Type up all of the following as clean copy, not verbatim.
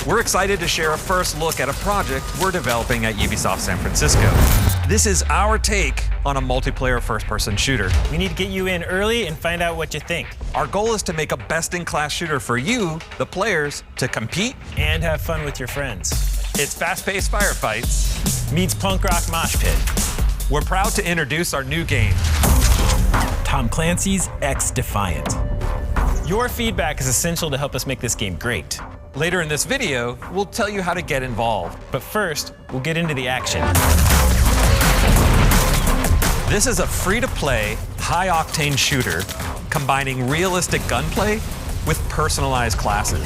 We're excited to share a first look at a project we're developing at Ubisoft San Francisco. This is our take on a multiplayer first-person shooter. We need to get you in early and find out what you think. Our goal is to make a best-in-class shooter for you, the players, to compete and have fun with your friends. It's fast-paced firefights meets punk rock mosh pit. We're proud to introduce our new game, Tom Clancy's X Defiant. Your feedback is essential to help us make this game great. Later in this video, we'll tell you how to get involved. But first, we'll get into the action. This is a free-to-play, high-octane shooter combining realistic gunplay with personalized classes.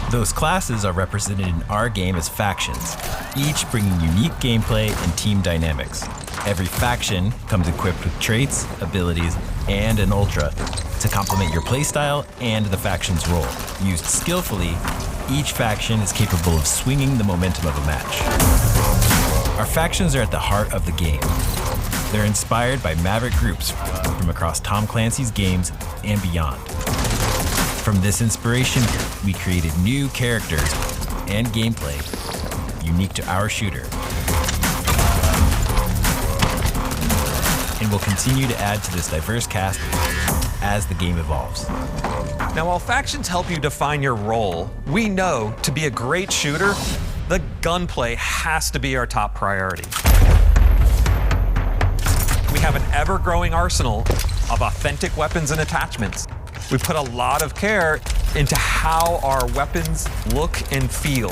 Those classes are represented in our game as factions, each bringing unique gameplay and team dynamics. Every faction comes equipped with traits, abilities, and an ultra to complement your playstyle and the faction's role. Used skillfully, each faction is capable of swinging the momentum of a match. Our factions are at the heart of the game. They're inspired by maverick groups from across Tom Clancy's games and beyond. From this inspiration, we created new characters and gameplay unique to our shooter. And we'll continue to add to this diverse cast as the game evolves. Now, while factions help you define your role, we know to be a great shooter, the gunplay has to be our top priority. We have an ever-growing arsenal of authentic weapons and attachments. We put a lot of care into how our weapons look and feel.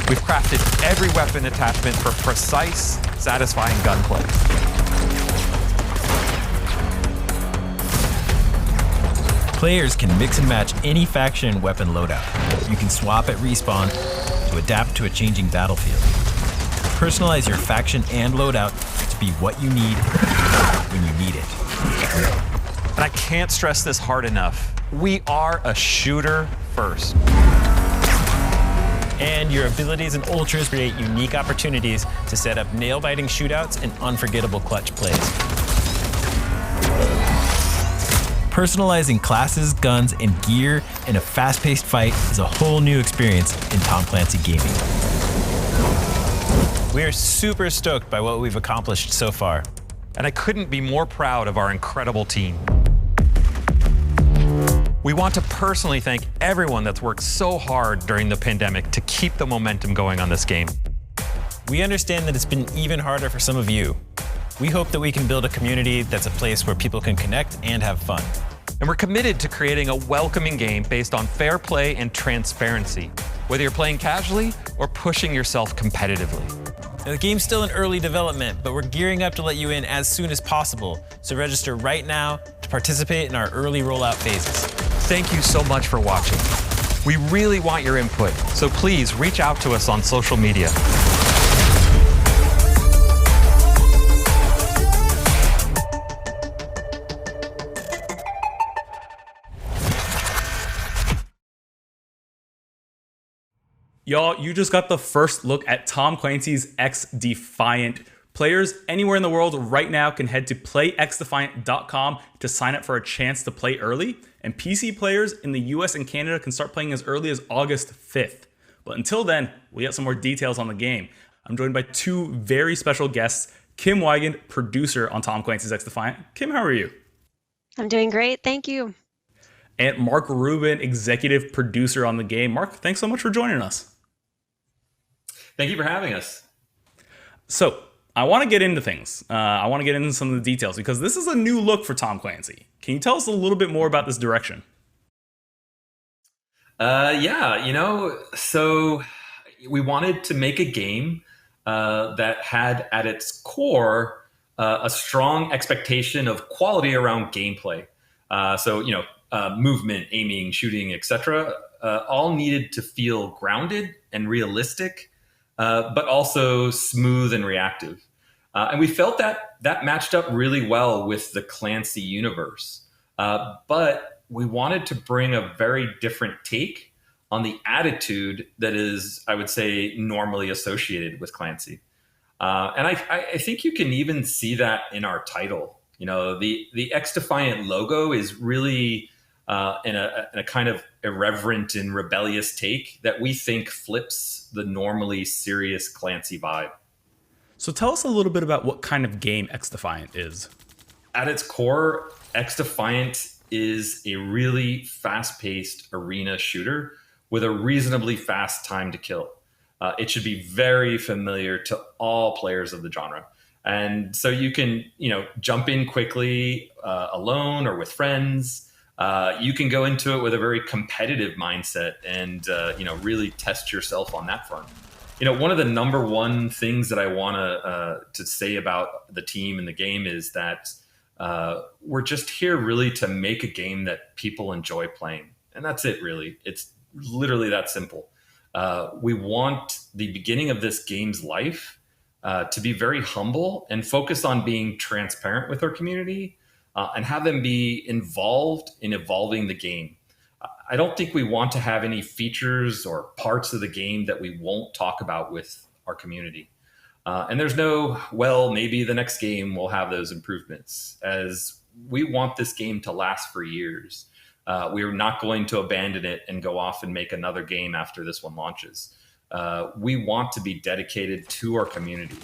We've crafted every weapon attachment for precise, satisfying gunplay. Players can mix and match any faction and weapon loadout. You can swap at respawn to adapt to a changing battlefield. Personalize your faction and loadout to be what you need when you need it. And I can't stress this hard enough. We are a shooter first. And your abilities and ultras create unique opportunities to set up nail-biting shootouts and unforgettable clutch plays. Personalizing classes, guns, and gear in a fast-paced fight is a whole new experience in Tom Clancy gaming. We are super stoked by what we've accomplished so far. And I couldn't be more proud of our incredible team. We want to personally thank everyone that's worked so hard during the pandemic to keep the momentum going on this game. We understand that it's been even harder for some of you. We hope that we can build a community that's a place where people can connect and have fun. And we're committed to creating a welcoming game based on fair play and transparency, whether you're playing casually or pushing yourself competitively. Now, the game's still in early development, but we're gearing up to let you in as soon as possible. So register right now to participate in our early rollout phases. Thank you so much for watching. We really want your input, so please reach out to us on social media. Y'all, you just got the first look at Tom Clancy's X Defiant. Players anywhere in the world right now can head to playxdefiant.com to sign up for a chance to play early. And PC players in the US and Canada can start playing as early as August 5th. But until then, we got some more details on the game. I'm joined by two very special guests, Kim Weigand, producer on Tom Clancy's X Defiant. Kim, how are you? I'm doing great, thank you. And Mark Rubin, executive producer on the game. Mark, thanks so much for joining us. Thank you for having us. So, I want to get into things. I want to get into some of the details because this is a new look for Tom Clancy. Can you tell us a little bit more about this direction? So we wanted to make a game that had at its core a strong expectation of quality around gameplay. Movement, aiming, shooting, etc. All needed to feel grounded and realistic, but also smooth and reactive. And we felt that matched up really well with the Clancy universe. But we wanted to bring a very different take on the attitude that is, I would say, normally associated with Clancy. And I think you can even see that in our title. You know, the X Defiant logo is really in a kind of irreverent and rebellious take that we think flips the normally serious Clancy vibe. So tell us a little bit about what kind of game XDefiant is. At its core, XDefiant is a really fast-paced arena shooter with a reasonably fast time to kill. It should be very familiar to all players of the genre. And so you can, jump in quickly alone or with friends. You can go into it with a very competitive mindset and, really test yourself on that front. One of the number one things that I want to say about the team and the game is that we're just here really to make a game that people enjoy playing. And that's it, really. It's literally that simple. We want the beginning of this game's life to be very humble and focus on being transparent with our community and have them be involved in evolving the game. I don't think we want to have any features or parts of the game that we won't talk about with our community. And there's maybe the next game will have those improvements, as we want this game to last for years. We're not going to abandon it and go off and make another game after this one launches. We want to be dedicated to our community.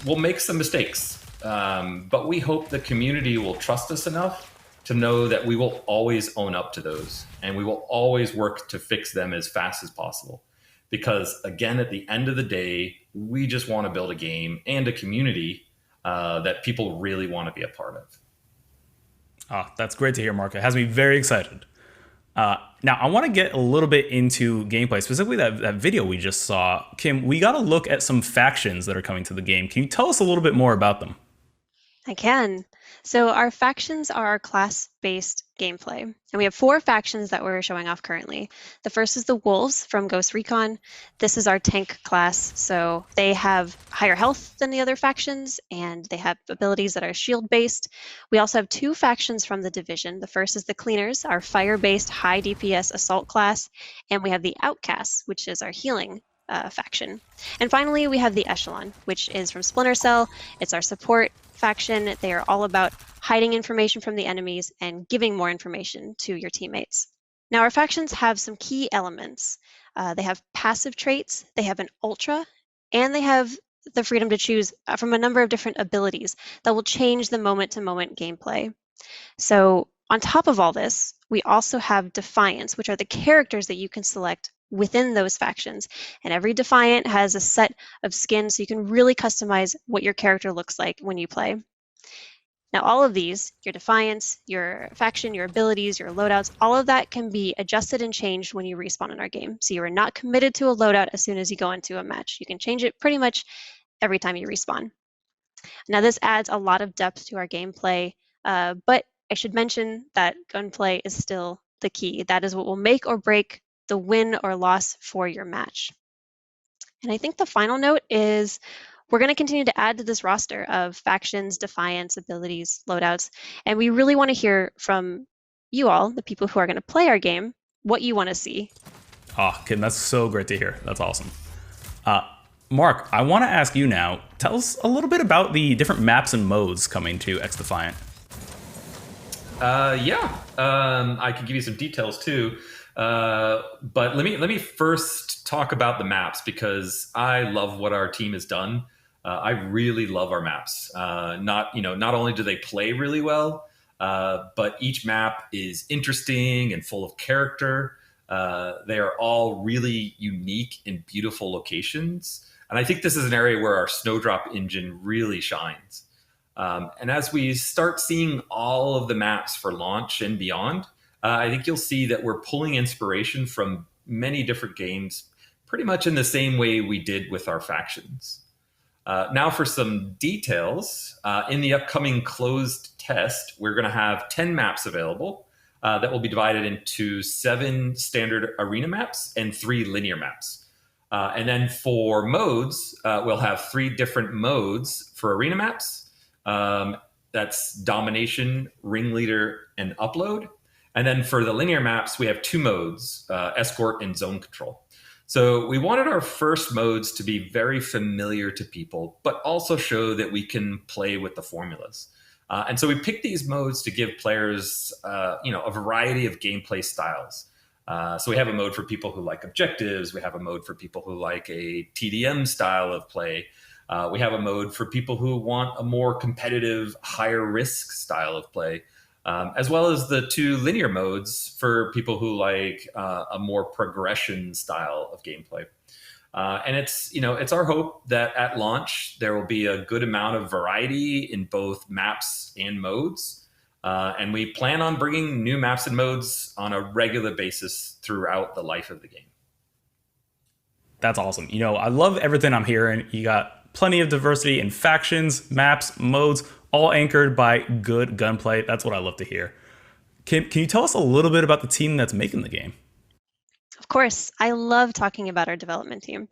We'll make some mistakes, but we hope the community will trust us enough to know that we will always own up to those, and we will always work to fix them as fast as possible. Because again, at the end of the day, we just want to build a game and a community that people really want to be a part of. Oh, that's great to hear, Mark. It has me very excited. Now, I want to get a little bit into gameplay, specifically that video we just saw. Kim, we got to look at some factions that are coming to the game. Can you tell us a little bit more about them? I can. So our factions are our class-based gameplay, and we have 4 factions that we're showing off currently. The first is the Wolves from Ghost Recon. This is our tank class, so they have higher health than the other factions, and they have abilities that are shield-based. We also have 2 factions from the Division. The first is the Cleaners, our fire-based high DPS assault class, and we have the Outcasts, which is our healing faction. And finally, we have the Echelon, which is from Splinter Cell. It's our support faction. They are all about hiding information from the enemies and giving more information to your teammates. Now, our factions have some key elements. They have passive traits, they have an ultra, and they have the freedom to choose from a number of different abilities that will change the moment-to-moment gameplay. So on top of all this, we also have Defiants, which are the characters that you can select within those factions. And every Defiant has a set of skins, so you can really customize what your character looks like when you play. Now, all of these, your Defiants, your faction, your abilities, your loadouts, all of that can be adjusted and changed when you respawn in our game. So you are not committed to a loadout as soon as you go into a match. You can change it pretty much every time you respawn. Now, this adds a lot of depth to our gameplay, but I should mention that gunplay is still the key. That is what will make or break the win or loss for your match. And I think the final note is we're going to continue to add to this roster of factions, Defiants, abilities, loadouts, and we really want to hear from you all, the people who are going to play our game, what you want to see. Oh, Kim, that's so great to hear. That's awesome. Mark, I want to ask you now, tell us a little bit about the different maps and modes coming to XDefiant. I can give you some details too. But let me first talk about the maps, because I love what our team has done. I really love our maps. Not only do they play really well, but each map is interesting and full of character. They are all really unique and beautiful locations. And I think this is an area where our Snowdrop engine really shines. And as we start seeing all of the maps for launch and beyond, I think you'll see that we're pulling inspiration from many different games, pretty much in the same way we did with our factions. Now for some details. In the upcoming closed test, we're going to have 10 maps available that will be divided into 7 standard arena maps and 3 linear maps. And then for modes, we'll have 3 different modes for arena maps. That's domination, ringleader, and upload. And then for the linear maps, we have 2 modes, escort and zone control. So we wanted our first modes to be very familiar to people, but also show that we can play with the formulas. And so we picked these modes to give players, a variety of gameplay styles. So we have a mode for people who like objectives. We have a mode for people who like a TDM style of play. We have a mode for people who want a more competitive, higher risk style of play, as well as the 2 linear modes for people who like a more progression style of gameplay. And it's our hope that at launch there will be a good amount of variety in both maps and modes. And we plan on bringing new maps and modes on a regular basis throughout the life of the game. That's awesome. I love everything I'm hearing. You got plenty of diversity in factions, maps, modes, all anchored by good gunplay. That's what I love to hear. Can you tell us a little bit about the team that's making the game? Of course, I love talking about our development team.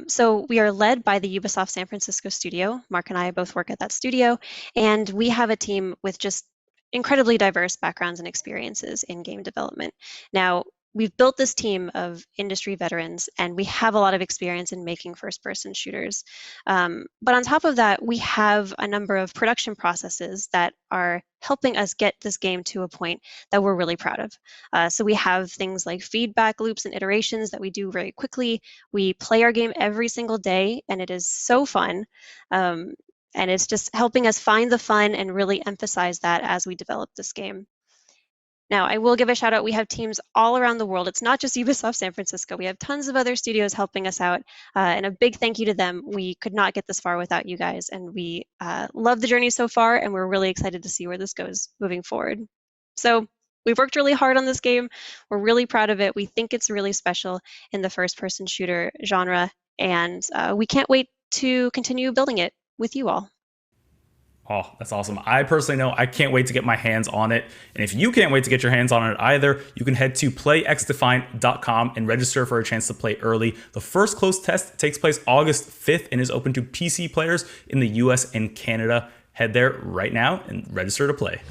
So we are led by the Ubisoft San Francisco studio. Mark and I both work at that studio, and we have a team with just incredibly diverse backgrounds and experiences in game development. Now, we've built this team of industry veterans, and we have a lot of experience in making first-person shooters. But on top of that, we have a number of production processes that are helping us get this game to a point that we're really proud of. So we have things like feedback loops and iterations that we do very quickly. We play our game every single day, and it is so fun. And it's just helping us find the fun and really emphasize that as we develop this game. Now, I will give a shout out. We have teams all around the world. It's not just Ubisoft San Francisco. We have tons of other studios helping us out. And a big thank you to them. We could not get this far without you guys. And we love the journey so far. And we're really excited to see where this goes moving forward. So we've worked really hard on this game. We're really proud of it. We think it's really special in the first-person shooter genre. And we can't wait to continue building it with you all. Oh, that's awesome. I personally know I can't wait to get my hands on it. And if you can't wait to get your hands on it either, you can head to playxdefiant.com and register for a chance to play early. The first closed test takes place August 5th and is open to PC players in the US and Canada. Head there right now and register to play.